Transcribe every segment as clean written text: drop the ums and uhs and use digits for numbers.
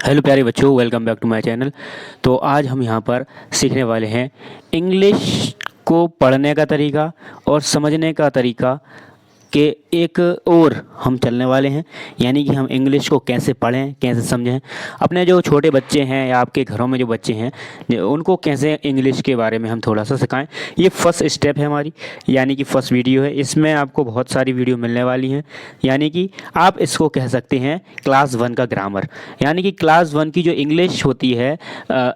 Hello प्यारे बच्चों, welcome back to my channel. तो आज हम यहाँ पर सीखने वाले हैं इंग्लिश को पढ़ने का तरीका और समझने का तरीका के एक और हम चलने वाले हैं। यानी कि हम इंग्लिश को कैसे पढ़ें, कैसे समझें। अपने जो छोटे बच्चे हैं या आपके घरों में जो बच्चे हैं उनको कैसे इंग्लिश के बारे में हम थोड़ा सा सिखाएं। ये फर्स्ट स्टेप है हमारी, यानी कि फर्स्ट वीडियो है। इसमें आपको बहुत सारी वीडियो मिलने वाली हैं। यानी कि आप इसको कह सकते हैं क्लास 1 का ग्रामर। यानी कि क्लास 1 की जो इंग्लिश होती है,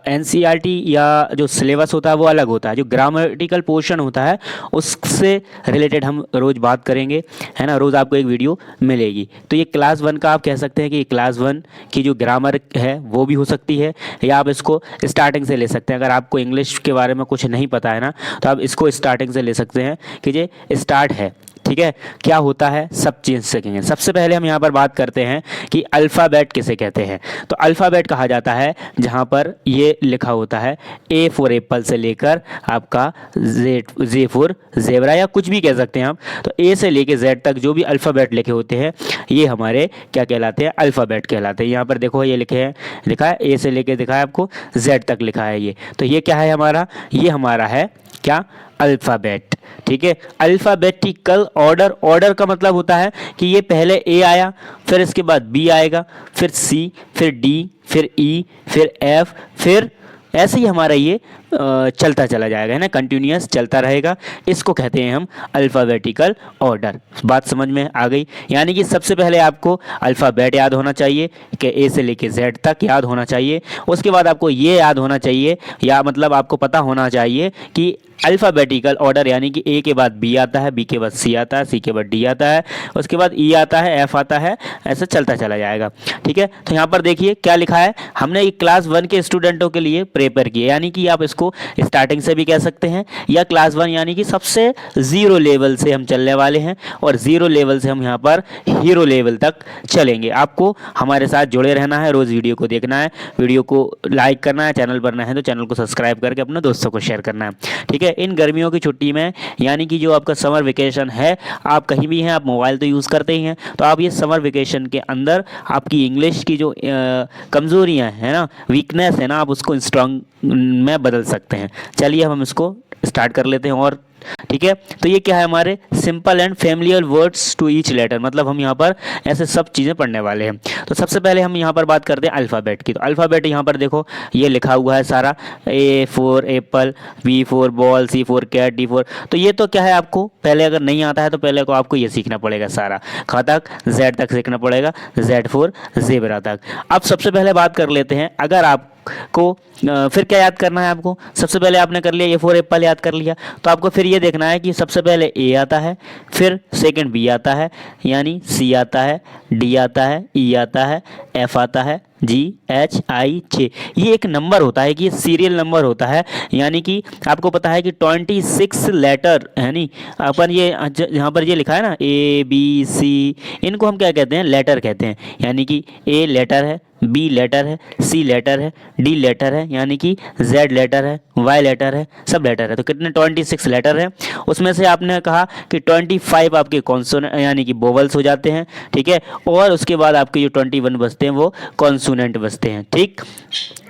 NCERT या जो सिलेबस होता है वो अलग होता है। जो ग्रामेटिकल पोर्शन होता है उससे रिलेटेड हम रोज़ बात करेंगे, है ना। रोज़ आपको एक वीडियो मिलेगी। तो ये क्लास 1 का आप कह सकते हैं कि क्लास 1 की जो ग्रामर है वो भी हो सकती है, या आप इसको स्टार्टिंग से ले सकते हैं। अगर आपको इंग्लिश के बारे में कुछ नहीं पता है ना, तो आप इसको स्टार्टिंग से ले सकते हैं कि ये स्टार्ट है। ठीक है, क्या होता है सब चीज़ सीखेंगे। सबसे पहले हम यहाँ पर बात करते हैं कि अल्फ़ाबेट किसे कहते हैं। तो अल्फ़ाबेट कहा जाता है जहाँ पर ये लिखा होता है A फॉर एप्पल से लेकर आपका Z फॉर ज़ेब्रा, या कुछ भी कह सकते हैं आप। तो A से लेके Z तक जो भी अल्फ़ाबेट लिखे होते हैं ये हमारे क्या कहलाते हैं, अल्फ़ाबेट कहलाते हैं। यहाँ पर देखो ये लिखा है A से लेके दिखा है आपको Z तक लिखा है ये। तो ये क्या है हमारा, ये हमारा है क्या, अल्फ़ाबेट। ठीक है, अल्फ़ाबेटिकल ऑर्डर। ऑर्डर का मतलब होता है कि ये पहले ए आया, फिर इसके बाद बी आएगा, फिर सी, फिर डी, फिर ई, फिर एफ, फिर ऐसे ही हमारा ये चलता चला जाएगा, है ना, कंटिन्यूअस चलता रहेगा। इसको कहते हैं हम अल्फ़ाबेटिकल ऑर्डर। बात समझ में आ गई। यानी कि सबसे पहले आपको अल्फ़ाबेट याद होना चाहिए कि ए से लेके जेड तक याद होना चाहिए। उसके बाद आपको ये याद होना चाहिए, या मतलब आपको पता होना चाहिए कि अल्फ़ाबेटिकल ऑर्डर यानी कि ए के बाद बी आता है, बी के बाद सी आता है, सी के बाद डी आता है, उसके बाद ई आता है, एफ आता है, ऐसा चलता चला जाएगा। ठीक है, तो यहाँ पर देखिए क्या लिखा है। हमने एक क्लास 1 के स्टूडेंटों के लिए प्रेपर किया, यानी कि आप इसको स्टार्टिंग से भी कह सकते हैं, या क्लास 1 यानी कि सबसे ज़ीरो लेवल से हम चलने वाले हैं, और ज़ीरो लेवल से हम यहाँ पर हीरो लेवल तक चलेंगे। आपको हमारे साथ जुड़े रहना है, रोज़ वीडियो को देखना है, वीडियो को लाइक करना है, चैनल पर नए हैं तो चैनल को सब्सक्राइब करके अपने दोस्तों को शेयर करना है। ठीक है, इन गर्मियों की छुट्टी में, यानी कि जो आपका समर वेकेशन है, आप कहीं भी हैं, आप मोबाइल तो यूज़ करते ही हैं, तो आप ये समर वेकेशन के अंदर आपकी इंग्लिश की जो कमज़ोरियाँ हैं ना, वीकनेस है ना, आप उसको स्ट्रांग में बदल सकते हैं। चलिए हम इसको स्टार्ट कर लेते हैं। और ठीक है, तो ये क्या है, हमारे simple and familiar words to each letter. मतलब हम यहाँ पर ऐसे सब चीज़ें पढ़ने वाले हैं। तो सबसे पहले हम यहाँ पर बात करते हैं अल्फ़ाबेट की। तो अल्फ़ाबेट यहाँ पर देखो ये लिखा हुआ है सारा, A for apple, B for ball, C for cat, D for. तो ये तो क्या है, आपको पहले अगर नहीं आता है तो पहले को आपको ये सीखना पड़ेगा सारा, खा तक जेड तक सीखना पड़ेगा, जेड फॉर ज़ेब्रा तक। अब सबसे पहले बात कर लेते हैं, अगर आप को फिर क्या याद करना है आपको। सबसे पहले आपने कर लिया ए फॉर एप्पल याद कर लिया, तो आपको फिर ये देखना है कि सबसे पहले ए आता है, फिर सेकंड बी आता है, यानी सी आता है, डी आता है, ई आता है, एफ आता है, GHI J। ये एक नंबर होता है कि ये सीरियल नंबर होता है। यानी कि आपको पता है कि 26 लेटर है नी अपन, ये यहाँ पर ये लिखा है ना ABC, इनको हम क्या कहते हैं, लेटर कहते हैं। यानी कि ए लेटर है, बी लेटर है, सी लेटर है, डी लेटर है, यानी कि जेड लेटर है, वाई लेटर है, सब लेटर है। तो कितने 26 लेटर हैं। उसमें से आपने कहा कि 25 आपके कॉन्सोनेंट यानी कि वोवल्स हो जाते हैं। ठीक है, और उसके बाद आपके जो 21 बचते हैं वो कॉन्सोनेंट बचते हैं। ठीक,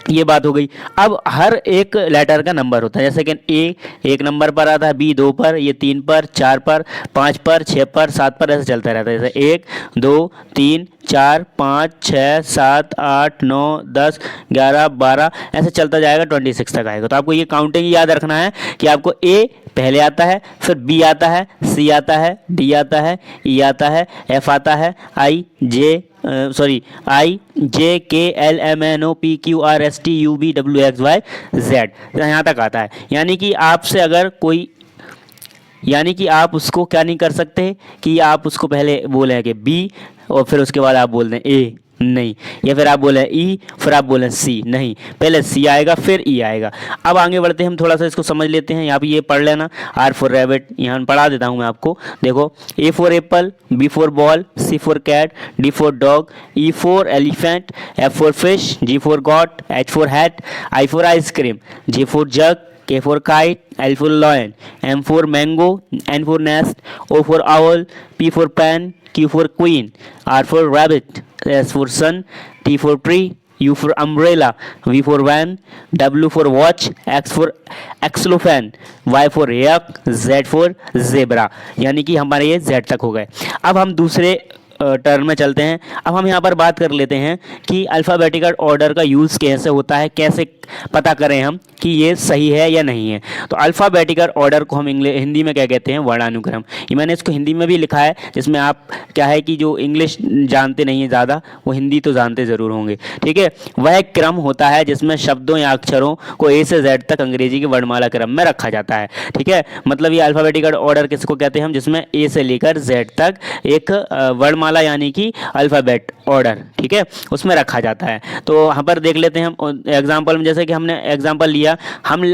ये बात हो गई। अब हर एक लेटर का नंबर होता है, जैसे कि ए एक नंबर पर आता है, बी 2 पर, ये 3 पर, 4 पर, 5 पर, 6 पर, 7 पर, ऐसे चलता रहता है। जैसे 1 2 3 4 5 6 7 8 9 10 11 12 ऐसे चलता जाएगा, 26 तक आएगा। तो आपको ये काउंटिंग याद रखना है कि आपको ए पहले आता है, फिर बी आता है, सी आता है, डी आता है, ई आता है, एफ आता है, I J K L M N O P Q R S T U V W X Y Z, यहाँ तक आता है। यानी कि आपसे अगर कोई, यानी कि आप उसको क्या नहीं कर सकते कि आप उसको पहले बोलें कि बी और फिर उसके बाद आप बोल दें ए, नहीं, या फिर आप बोले ई फिर आप बोले सी, नहीं, पहले सी आएगा फिर ई आएगा। अब आगे बढ़ते हैं, हम थोड़ा सा इसको समझ लेते हैं। यहाँ पे ये पढ़ लेना, आर फॉर रैबिट, यहाँ पढ़ा देता हूँ मैं आपको। देखो A for apple, B for ball, C for cat, D for dog, E for elephant, F for fish, G for goat, H for hat, I for ice cream, J for jug, K for kite, L for lion, M for mango, N for nest, O for owl, P for pen, Q for queen, R for rabbit, S for sun, T for tree, U for umbrella, V for van, W for watch, X for एक्सलोफेन, Y for yak, Z for zebra। यानी कि हमारे ये Z तक हो गए। अब हम दूसरे टर्म में चलते हैं। अब हम यहाँ पर बात कर लेते हैं कि अल्फ़ाबेटिकल ऑर्डर का यूज़ कैसे होता है, कैसे पता करें हम कि ये सही है या नहीं है। तो अल्फ़ाबेटिकल ऑर्डर को हम हिंदी में क्या कहते हैं, वर्णानुक्रम। ये मैंने इसको हिंदी में भी लिखा है, जिसमें आप क्या है कि जो इंग्लिश जानते नहीं है ज़्यादा, वो हिंदी तो जानते ज़रूर होंगे, ठीक है। वह एक क्रम होता है जिसमें शब्दों या अक्षरों को ए से जेड तक अंग्रेजी की वर्णमाला क्रम में रखा जाता है, ठीक है। मतलब ये अल्फ़ाबेटिकल ऑर्डर किसको कहते हैं हम, जिसमें ए से लेकर जेड तक एक वर्णमाला यानी कि अल्फ़ाबेट ऑर्डर, ठीक है, उसमें रखा जाता है। तो यहाँ पर देख लेते हैं हम एग्जांपल में, जैसे कि हमने एग्जांपल लिया,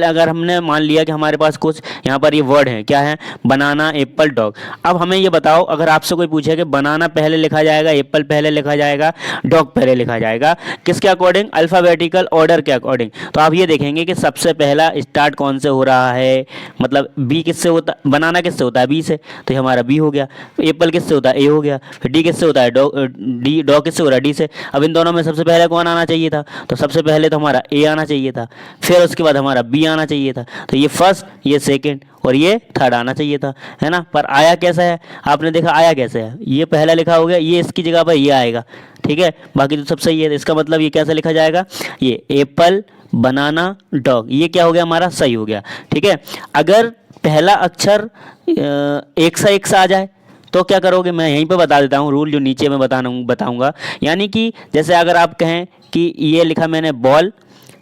अगर हमने मान लिया कि हमारे पास कुछ यहाँ पर ये वर्ड है, क्या है, बनाना, एप्पल, डॉग। अब हमें ये बताओ, अगर आपसे कोई पूछे कि बनाना पहले लिखा जाएगा, एप्पल पहले लिखा जाएगा, डॉग पहले लिखा जाएगा, किसके अकॉर्डिंग, अल्फ़ाबेटिकल ऑर्डर के अकॉर्डिंग। तो आप ये देखेंगे कि सबसे पहला स्टार्ट कौन से हो रहा है, मतलब बी किससे होता, बनाना किससे होता है, बी से, तो ये हमारा बी हो गया। एप्पल किससे होता है, ए हो गया। फिर डी किससे होता है, डॉग किससे हो रहा है, डी से। अब इन दोनों में सबसे पहले कौन आना चाहिए था, तो सबसे पहले तो हमारा ए आना चाहिए था, फिर उसके बाद हमारा बी आना चाहिए था। तो ये फर्स्ट, ये सेकंड और ये थर्ड आना चाहिए था, है ना। पर आया कैसा है, आपने देखा आया कैसे है, ये पहला लिखा हो गया, ये इसकी जगह पर ये आएगा, ठीक है। बाकी तो सब सही है। इसका मतलब ये कैसे लिखा जाएगा, ये एप्पल, बनाना, डॉग, ये क्या हो गया हमारा, सही हो गया, ठीक है। अगर पहला अक्षर एक सा आ जाए तो क्या करोगे, मैं यहीं पे बता देता हूँ रूल, जो नीचे मैं बताऊंगा। यानी कि जैसे अगर आप कहें कि ये लिखा मैंने बॉल,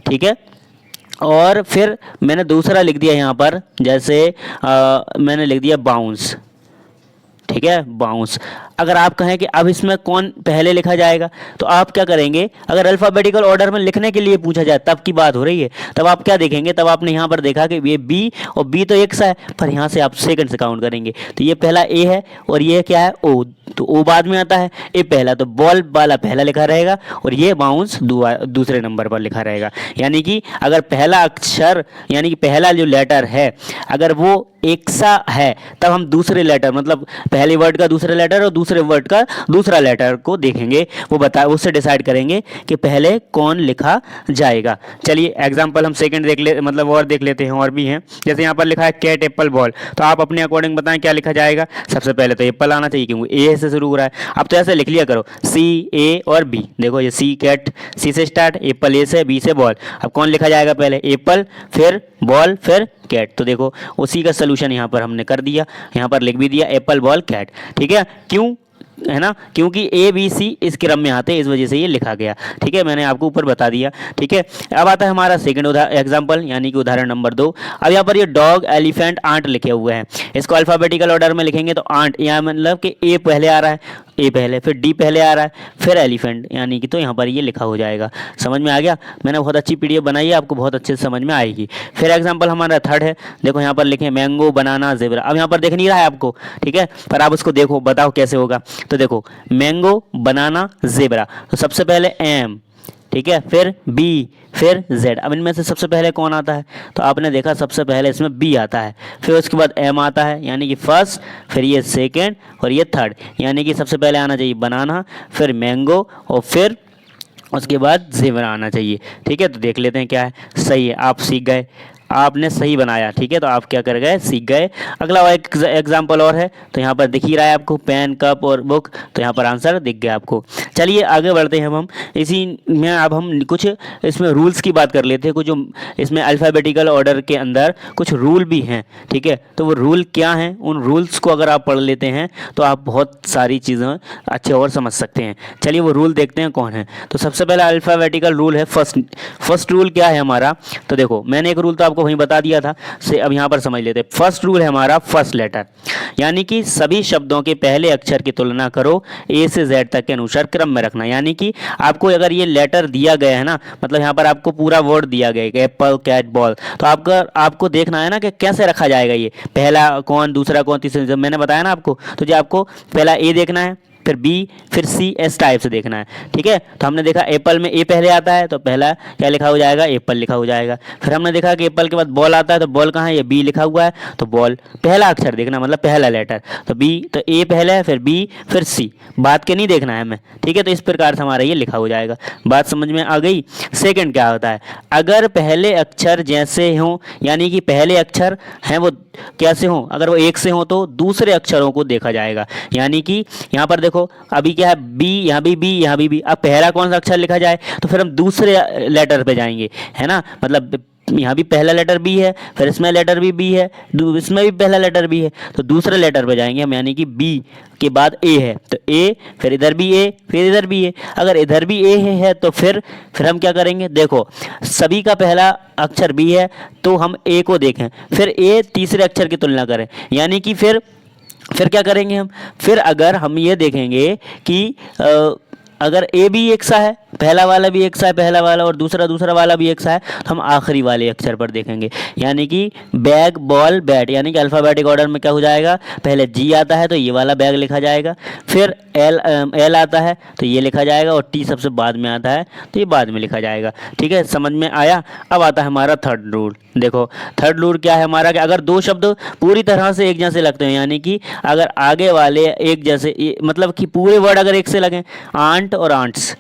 ठीक है, और फिर मैंने दूसरा लिख दिया यहाँ पर, जैसे मैंने लिख दिया बाउंस, ठीक है, बाउंस। अगर आप कहें कि अब इसमें कौन पहले लिखा जाएगा, तो आप क्या करेंगे, अगर अल्फ़ाबेटिकल ऑर्डर में लिखने के लिए पूछा जाए, तब की बात हो रही है, तब आप क्या देखेंगे, तब आपने यहाँ पर देखा कि ये बी, और बी तो एक सा है, पर यहाँ से आप सेकंड से काउंट करेंगे। तो ये पहला ए है और ये क्या है, ओ, तो ओ बाद में आता है, ए पहला, तो बॉल वाला पहला लिखा रहेगा और ये बाउंस दूसरे नंबर पर लिखा रहेगा। यानी कि अगर पहला अक्षर, यानी कि पहला जो लेटर है, अगर वो एक सा है, तब हम दूसरे लेटर, मतलब पहले वर्ड का दूसरे लेटर और दूसरे वर्ड का दूसरा लेटर को देखेंगे, उससे डिसाइड करेंगे कि पहले कौन लिखा जाएगा। चलिए एग्जांपल हम सेकंड देख ले, मतलब और देख लेते हैं, और भी हैं। जैसे यहाँ पर लिखा है कैट, एप्पल, बॉल, तो आप अपने अकॉर्डिंग बताएं क्या लिखा जाएगा। सबसे पहले तो एप्पल आना चाहिए, क्योंकि ए से शुरू हो रहा है। अब तो ऐसे लिख लिया करो, सी, ए और बी। देखो ये सी, कैट, सी से स्टार्ट, एप्पल ए से, बी से बॉल। अब कौन लिखा जाएगा पहले, एप्पल, फिर बॉल, फिर कैट। तो देखो उसी का सलूशन यहाँ पर हमने कर दिया, यहाँ पर लिख भी दिया एप्पल, बॉल, कैट, ठीक है। क्यों, है ना, क्योंकि ए बी सी इस क्रम में आते हैं, इस वजह से ये लिखा गया, ठीक है, मैंने आपको ऊपर बता दिया, ठीक है। अब आता है हमारा सेकंड एग्जांपल, यानी कि उदाहरण नंबर 2। अब यहाँ पर ये डॉग, एलिफेंट, आंट लिखे हुए हैं। इसको अल्फ़ाबेटिकल ऑर्डर में लिखेंगे तो आंट, यहाँ मतलब कि ए पहले आ रहा है, ए पहले, फिर डी पहले आ रहा है, फिर एलिफेंट, यानी कि तो यहाँ पर ये लिखा हो जाएगा। समझ में आ गया, मैंने बहुत अच्छी पीडीएफ बनाई है, आपको बहुत अच्छे से समझ में आएगी। फिर एग्जांपल हमारा थर्ड है, देखो यहाँ पर लिखे मैंगो, बनाना, ज़ेबरा। अब यहाँ पर देख नहीं रहा है आपको, ठीक है, पर आप उसको देखो, बताओ कैसे होगा। तो देखो मैंगो, बनाना, ज़ेबरा, तो सबसे पहले एम, ठीक है, फिर बी, फिर जेड। अब इनमें से सबसे पहले कौन आता है, तो आपने देखा सबसे पहले इसमें बी आता है, फिर उसके बाद एम आता है, यानी कि फर्स्ट, फिर ये सेकंड और ये थर्ड। यानी कि सबसे पहले आना चाहिए बनाना, फिर मैंगो और फिर उसके बाद ज़ेबरा आना चाहिए, ठीक है। तो देख लेते हैं क्या है, सही है, आप सीख गए, आपने सही बनाया, ठीक है, तो आप क्या कर गए, सीख गए। अगला एक एग्जाम्पल और है, तो यहाँ पर दिख ही रहा है आपको पेन, कप और बुक, तो यहाँ पर आंसर दिख गया आपको। चलिए आगे बढ़ते हैं हम इसी में। अब हम कुछ इसमें रूल्स की बात कर लेते हैं, कुछ जो इसमें अल्फ़ाबेटिकल ऑर्डर के अंदर कुछ रूल भी हैं, ठीक है। तो वो रूल क्या हैं, उन रूल्स को अगर आप पढ़ लेते हैं तो आप बहुत सारी चीज़ें अच्छे और समझ सकते हैं। चलिए वो रूल देखते हैं कौन है। तो सबसे पहला अल्फ़ाबेटिकल रूल है फर्स्ट रूल क्या है हमारा, तो देखो मैंने एक रूल तो आपको वहीं बता दिया था, से अब यहाँ पर समझ लेते हैं। फर्स्ट रूल है हमारा फर्स्ट लेटर, यानी कि सभी शब्दों के पहले अक्षर की तुलना करो ए से जेड तक के अनुसार क्रम में रखना। यानी कि आपको अगर ये लेटर दिया गया है ना, मतलब यहाँ पर आपको पूरा वर्ड दिया गया है एप्पल, कैट, बॉल, तो आपको देखना है ना कि कैसे रखा जाएगा, ये पहला कौन, दूसरा कौन, तीसरा, जब मैंने बताया ना आपको, तो जो आपको पहला ए देखना है, फिर बी, फिर सी, इस टाइप से देखना है। ठीक है, तो हमने देखा एप्पल में ए पहले आता है तो पहला क्या लिखा हो जाएगा, एप्पल लिखा हो जाएगा। फिर हमने देखा कि एप्पल के बाद बॉल आता है तो बॉल कहाँ है, ये बी लिखा हुआ है, तो बॉल पहला अक्षर देखना, मतलब पहला लेटर, तो बी, तो ए पहले है, फिर बी, फिर सी, बात के नहीं देखना है हमें। ठीक है, तो इस प्रकार से हमारा ये लिखा हो जाएगा। बात समझ में आ गई। सेकंड क्या होता है, अगर पहले अक्षर जैसे हों, यानी कि पहले अक्षर हैं वो कैसे हों, अगर वो एक से हों तो दूसरे अक्षरों को देखा जाएगा। यानी कि यहाँ पर देखो अभी क्या है, बी, यहाँ भी बी, यहाँ भी बी, अब पहला कौन सा अक्षर लिखा जाए, तो फिर हम दूसरे लेटर पे जाएंगे, है ना, मतलब यहाँ भी पहला लेटर बी है, फिर इसमें लेटर भी बी है, इसमें भी पहला लेटर बी है, तो दूसरे लेटर पे जाएंगे हम, यानी कि बी के बाद ए है तो ए, फिर इधर भी ए, फिर इधर भी ए। अगर इधर भी ए है तो फिर हम क्या करेंगे, देखो सभी का पहला अक्षर बी है तो हम ए को देखें, फिर ए तीसरे अक्षर की तुलना करें, यानी कि फिर क्या करेंगे हम, फिर अगर हम ये देखेंगे कि अगर ए भी एक सा है, पहला वाला भी एक सा है, पहला वाला, और दूसरा वाला भी एक सा है, तो हम आखिरी वाले अक्षर पर देखेंगे, यानी कि बैग, बॉल, बैट, यानी कि अल्फ़ाबेटिक ऑर्डर में क्या हो जाएगा, पहले जी आता है तो ये वाला बैग लिखा जाएगा, फिर एल आता है तो ये लिखा जाएगा, और टी सबसे बाद में आता है तो ये बाद में लिखा जाएगा। ठीक है, समझ में आया। अब आता है हमारा थर्ड रूल। देखो थर्ड रूल क्या है हमारा, कि अगर दो शब्द पूरी तरह से एक जैसे लगते हैं, यानी कि अगर आगे वाले एक जैसे, मतलब कि पूरे वर्ड अगर एक से लगें, आंट और आंट्स,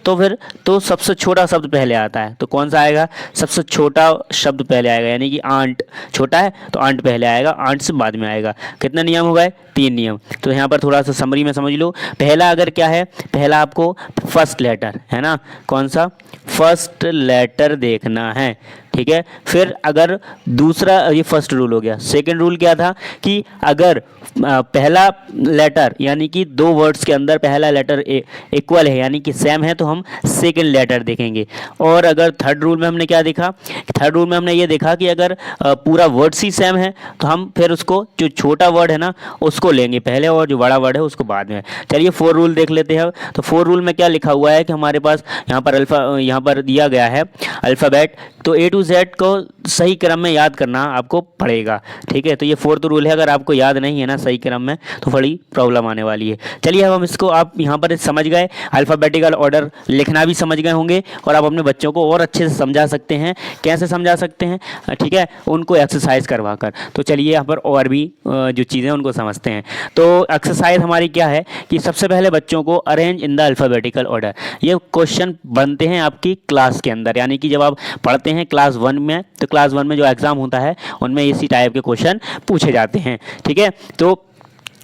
तो फिर तो सबसे छोटा शब्द पहले आता है, तो कौन सा आएगा, सबसे छोटा शब्द पहले आएगा, यानी कि आंट छोटा है तो आंट पहले आएगा, आंट से बाद में आएगा। कितने नियम हो गए, 3 नियम। तो यहाँ पर थोड़ा सा समरी में समझ लो। पहला अगर क्या है, पहला आपको फर्स्ट लेटर है ना, कौन सा, फर्स्ट लेटर देखना है। ठीक है, फिर अगर दूसरा, ये फर्स्ट रूल हो गया। सेकंड रूल क्या था कि अगर पहला लेटर, यानी कि दो वर्ड्स के अंदर पहला लेटर इक्वल है, यानी कि सेम है, तो हम सेकंड लेटर देखेंगे। और अगर थर्ड रूल में हमने क्या देखा, थर्ड रूल में हमने ये देखा कि अगर पूरा वर्ड्स ही सेम है तो हम फिर उसको, जो छोटा वर्ड है ना उसको लेंगे पहले, और जो बड़ा वर्ड है उसको बाद में। चलिए 4 रूल देख लेते हैं। तो 4 रूल में क्या लिखा हुआ है कि हमारे पास यहाँ पर दिया गया है अल्फ़ाबेट, तो ए टू जेड को सही क्रम में याद करना आपको पड़ेगा। ठीक है, तो ये 4th रूल है, अगर आपको याद नहीं है ना सही क्रम में तो बड़ी प्रॉब्लम आने वाली है। चलिए अब हम इसको, आप यहाँ पर समझ गए, अल्फ़ाबेटिकल ऑर्डर लिखना भी समझ गए होंगे, और आप अपने बच्चों को और अच्छे से समझा सकते हैं। कैसे समझा सकते हैं, ठीक है, उनको एक्सरसाइज करवा कर। तो चलिए यहाँ पर और भी जो चीज़ें उनको समझते हैं। तो एक्सरसाइज हमारी क्या है कि सबसे पहले बच्चों को arrange in the alphabetical order, ये क्वेश्चन बनते हैं आपकी क्लास के अंदर, यानी कि जब आप पढ़ते हैं क्लास 1 में, तो क्लास 1 में जो एग्ज़ाम होता है उनमें इसी टाइप के क्वेश्चन पूछे जाते हैं। ठीक है, तो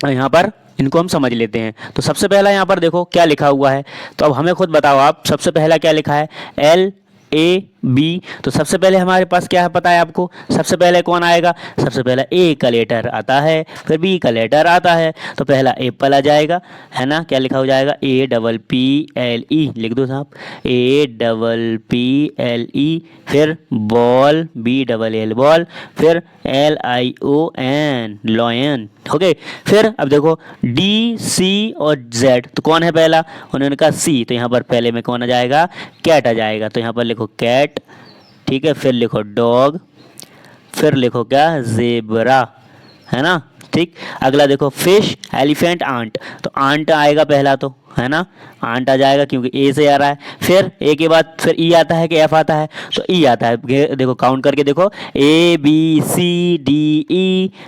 यहाँ पर इनको हम समझ लेते हैं। तो सबसे पहला यहाँ पर देखो क्या लिखा हुआ है, तो अब हमें खुद बताओ आप, सबसे पहला क्या लिखा है, LAB। तो सबसे पहले हमारे पास क्या है पता है आपको, सबसे पहले कौन आएगा, सबसे पहला ए का लेटर आता है, फिर बी का लेटर आता है, तो पहला एप्पल आ जाएगा, है ना, क्या लिखा हो जाएगा, APPLE लिख दो साहब, APPLE, फिर बॉल, BLL बॉल, फिर LION लॉयन। ओके, फिर अब देखो DC और Z, तो कौन है पहला, उन्होंने कहा C, तो यहाँ पर पहले में कौन आ जाएगा, कैट आ जाएगा, तो यहाँ पर लिखो कैट। ठीक है, फिर लिखो डॉग, फिर लिखो क्या, जेब्रा, है ना। ठीक, अगला देखो फिश, एलिफेंट, आंट, तो आंट आएगा पहला, तो है ना, आंट आ जाएगा क्योंकि ए से आ रहा है। फिर ए के बाद फिर ई आता है कि एफ आता है, तो ई आता है, देखो काउंट करके देखो, ABCDE,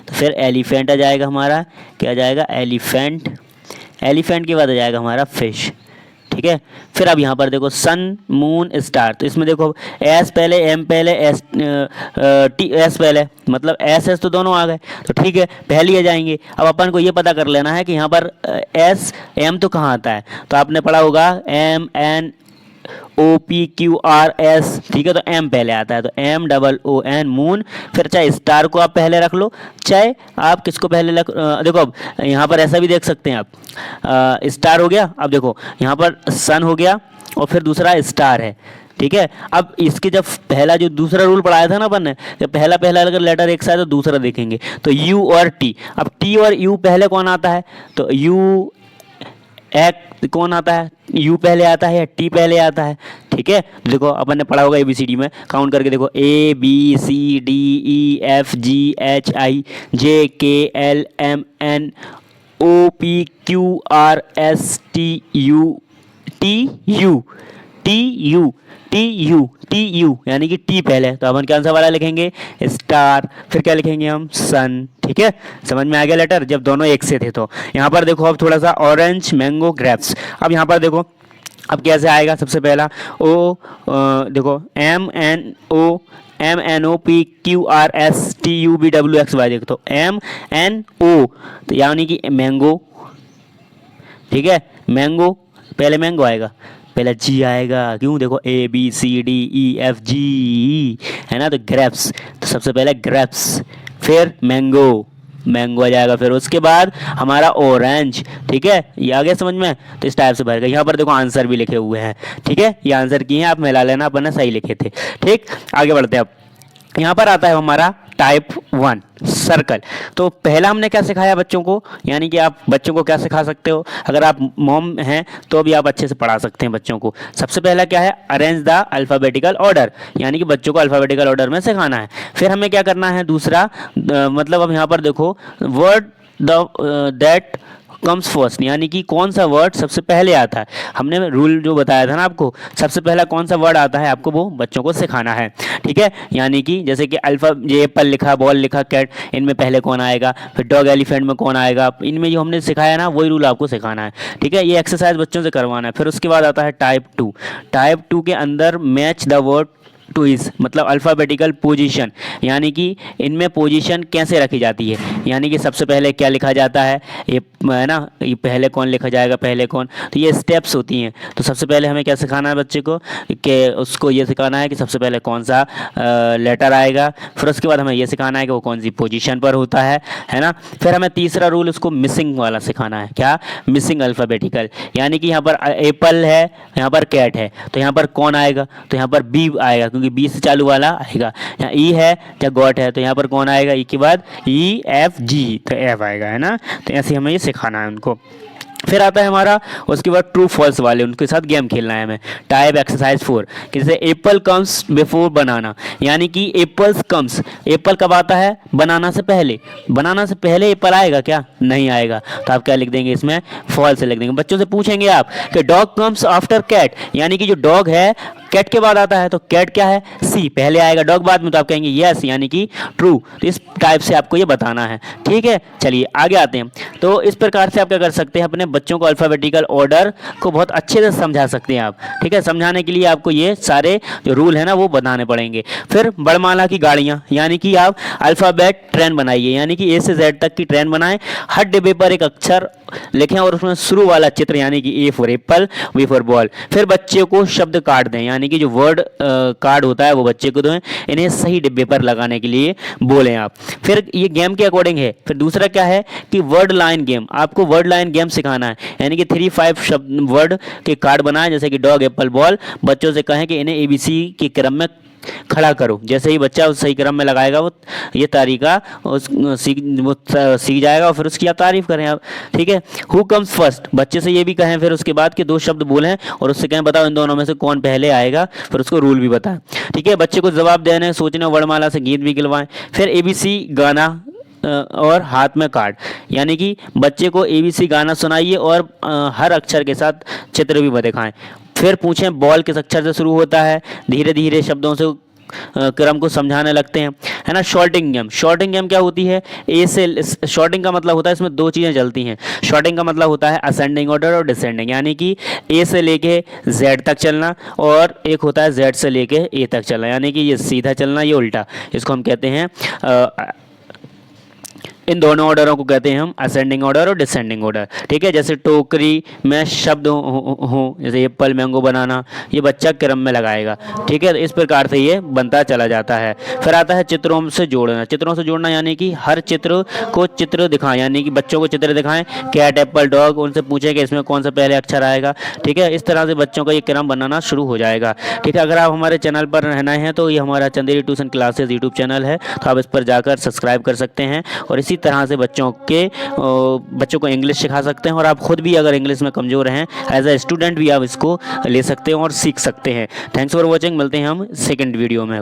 तो फिर एलिफेंट आ जाएगा हमारा, क्या आ जाएगा, एलिफेंट। एलिफेंट के बाद आ जाएगा हमारा फिश। ठीक है, फिर अब यहाँ पर देखो सन, मून, स्टार, तो इसमें देखो एस पहले, एम पहले, एस पहले, मतलब एस तो दोनों आ गए, तो ठीक है पहले आ जाएंगे। अब अपन को ये पता कर लेना है कि यहाँ पर एस एम तो कहाँ आता है, तो आपने पढ़ा होगा MNOPQRS, ठीक है, तो एम पहले आता है, तो MOON मून। फिर चाहे स्टार को आप पहले रख लो, चाहे आप किसको पहले देखो अब यहाँ पर ऐसा भी देख सकते हैं आप, स्टार हो गया, अब देखो यहाँ पर सन हो गया और फिर दूसरा स्टार है। ठीक है, अब इसके जब पहला जो दूसरा रूल पढ़ाया था ना अपन ने, जब पहला अगर लेटर एक साथ है तो दूसरा देखेंगे, तो U और T। अब T और U पहले कौन आता है, तो U एक कौन आता है, U पहले आता है या T पहले आता है। ठीक है, देखो अपन ने पढ़ा होगा ABCD में, काउंट करके देखो ABCDEFGHIJKLMNOP OPQRSTU यानी कि टी पहले, तो अपन कौन सा वाला लिखेंगे, स्टार, फिर क्या लिखेंगे हम, सन। ठीक है, समझ में आ गया लेटर, जब दोनों एक से थे। तो यहाँ पर देखो अब थोड़ा सा ऑरेंज, मैंगो, ग्रेप्स। अब यहाँ पर देखो अब कैसे आएगा, सबसे पहला देखो MNOPQRSTUVWXY, देखो तो MNO तो यानी कि मैंगो। ठीक है, मैंगो, पहले मैंगो आएगा, पहले जी आएगा, क्यों, देखो ABCDEFG है ना, तो ग्रेप्स, तो सबसे पहले ग्रेप्स, फिर मैंगो, मैंगो आ जाएगा, फिर उसके बाद हमारा ऑरेंज। ठीक है, ये आ गया समझ में, तो इस टाइप से भर गया। यहाँ पर देखो आंसर भी लिखे हुए हैं। ठीक है, ये आंसर किए हैं, आप मिला लेना, अपन ने सही लिखे थे। ठीक, आगे बढ़ते हैं। अब यहाँ पर आता है हमारा टाइप 1 सर्कल। तो पहला हमने क्या सिखाया बच्चों को, यानी कि आप बच्चों को क्या सिखा सकते हो, अगर आप मॉम हैं तो भी आप अच्छे से पढ़ा सकते हैं बच्चों को। सबसे पहला क्या है, अरेंज द अल्फ़ाबेटिकल ऑर्डर, यानी कि बच्चों को अल्फ़ाबेटिकल ऑर्डर में सिखाना है। फिर हमें क्या करना है, दूसरा मतलब अब यहाँ पर देखो वर्ड दैट कम्स फर्स्ट, यानी कि कौन सा वर्ड सबसे पहले आता है। हमने रूल जो बताया था ना आपको, सबसे पहला कौन सा वर्ड आता है आपको वो बच्चों को सिखाना है। ठीक है, यानी कि जैसे कि अल्फा, ये एप्पल लिखा, बॉल लिखा, कैट, इनमें पहले कौन आएगा, फिर डॉग, एलिफेंट में कौन आएगा, इनमें जो हमने सिखाया ना वही रूल आपको सिखाना है। ठीक है, ये एक्सरसाइज बच्चों से करवाना है। फिर उसके बाद आता है टाइप 2। टाइप 2 के अंदर match the word two is, मतलब अल्फ़ाबेटिकल पोजीशन, यानी कि इनमें पोजीशन कैसे रखी जाती है, यानी कि सबसे पहले क्या लिखा जाता है, ये है ना, ये पहले कौन लिखा जाएगा, पहले कौन, तो ये स्टेप्स होती हैं। तो सबसे पहले हमें क्या सिखाना है बच्चे को, कि उसको ये सिखाना है कि सबसे पहले कौन सा लेटर आएगा, फिर उसके बाद हमें ये सिखाना है कि वो कौन सी पोजीशन पर होता है ना। फिर हमें तीसरा रूल उसको मिसिंग वाला सिखाना है, क्या, मिसिंग अल्फ़ाबेटिकल, यानी कि यहाँ पर एप्पल है, यहाँ पर कैट है, तो यहाँ पर कौन आएगा, तो यहाँ पर बी आएगा, क्योंकि बी से चालू वाला आएगा। यहाँ ई है या गॉट है, तो यहाँ पर कौन आएगा, ई के बाद EFG, तो एफ आएगा, है ना। तो ऐसे हमें ये सिखाना है उनको। फिर आता है हमारा उसके बाद ट्रू फॉल्स वाले, उनके साथ गेम खेलना है हमें। टाइप एक्सरसाइज 4, जैसे एप्पल कम्स बिफोर बनाना, यानी कि एप्पल्स कम्स, एप्पल कब आता है, बनाना से पहले। बनाना से पहले एप्पल आएगा क्या, नहीं आएगा, तो आप क्या लिख देंगे इसमें, फॉल्स लिख देंगे। बच्चों से पूछेंगे आप कि डॉग कम्स आफ्टर कैट, यानी कि जो डॉग है कैट के बाद आता है, तो कैट क्या है, सी, पहले आएगा डॉग बाद में, तो आप कहेंगे यस, यानी कि ट्रू। तो इस टाइप से आपको ये बताना है। ठीक है, चलिए आगे आते हैं। तो इस प्रकार से आप क्या कर सकते हैं, अपने बच्चों को अल्फ़ाबेटिकल ऑर्डर को बहुत अच्छे से समझा सकते हैं आप। ठीक है, समझाने के लिए आपको ये सारे जो रूल है ना वो बताने पड़ेंगे। फिर बड़माला की गाड़ियाँ, यानी कि आप अल्फ़ाबेट ट्रेन बनाइए, यानी कि A से Z तक की ट्रेन बनाएं। हर डिब्बे पर एक अक्षर लिखें और उसमें शुरू वाला चित्र, यानी कि A for Apple, B for ball. फिर बच्चे को शब्द कार्ड दें, यानी कि जो वर्ड कार्ड होता है वो बच्चे को दें, इन्हें सही डिब्बे पर लगाने के लिए बोलें आप। फिर ये गेम के अकॉर्डिंग है। फिर दूसरा क्या है कि वर्ड लाइन गेम, आपको वर्ड लाइन गेम सिखाना है, यानी कि 3-5 शब्द वर्ड के कार्ड बनाएं, जैसे कि डॉग, एप्पल, बॉल। बच्चों से कहें कि इन्हें ABC के क्रम में खड़ा करो। जैसे ही बच्चा उस सही क्रम में लगाएगा वो ये तरीका सीख जाएगा और फिर उसकी आप तारीफ करें आप। ठीक है, हु कम्स फर्स्ट, बच्चे से ये भी कहें फिर उसके बाद के 2 शब्द बोलें और उससे कहें बताओ इन दोनों में से कौन पहले आएगा, फिर उसको रूल भी बताएं। ठीक है, बच्चे को जवाब देने, सोचने, वर्णमाला से गीत भी गिलवाएं। फिर ABC गाना और हाथ में कार्ड, यानी कि बच्चे को ABC गाना सुनाइए और हर अक्षर के साथ चित्र भी दिखाएं। फिर पूछें बॉल किस अक्षर से शुरू होता है, धीरे धीरे शब्दों से क्रम को समझाने लगते हैं, है ना। शॉर्टिंग गेम, शॉर्टिंग गेम क्या होती है, ए से, शॉर्टिंग का मतलब होता है, इसमें 2 चीज़ें चलती हैं। शॉर्टिंग का मतलब होता है असेंडिंग ऑर्डर और डिसेंडिंग, यानी कि A से लेके Z तक चलना, और एक होता है Z से लेके A तक चलना, यानी कि ये सीधा चलना, ये उल्टा, इसको हम कहते हैं इन दोनों ऑर्डरों को कहते हैं हम असेंडिंग ऑर्डर और डिसेंडिंग ऑर्डर। ठीक है, जैसे टोकरी में शब्द हो, जैसे एप्पल, मैंगो, बनाना, ये बच्चा क्रम में लगाएगा। ठीक है, इस प्रकार से ये बनता चला जाता है। फिर आता है चित्रों से जोड़ना। चित्रों से जोड़ना यानी कि हर चित्र को चित्र दिखाएं, यानी कि बच्चों को चित्र दिखाएं, कैट, एप्पल, डॉग, उनसे पूछें कि इसमें कौन सा पहले अक्षर आएगा। ठीक है, इस तरह से बच्चों का ये क्रम बनाना शुरू हो जाएगा। ठीक है, अगर आप हमारे चैनल पर रहना है तो ये हमारा Chanderi tuition classes YouTube channel है, तो आप इस पर जाकर सब्सक्राइब कर सकते हैं और इसी तरह से बच्चों को इंग्लिश सिखा सकते हैं। और आप खुद भी अगर इंग्लिश में कमज़ोर हैं एज ए स्टूडेंट भी आप इसको ले सकते हैं और सीख सकते हैं। थैंक्स फॉर वॉचिंग, मिलते हैं हम सेकंड वीडियो में।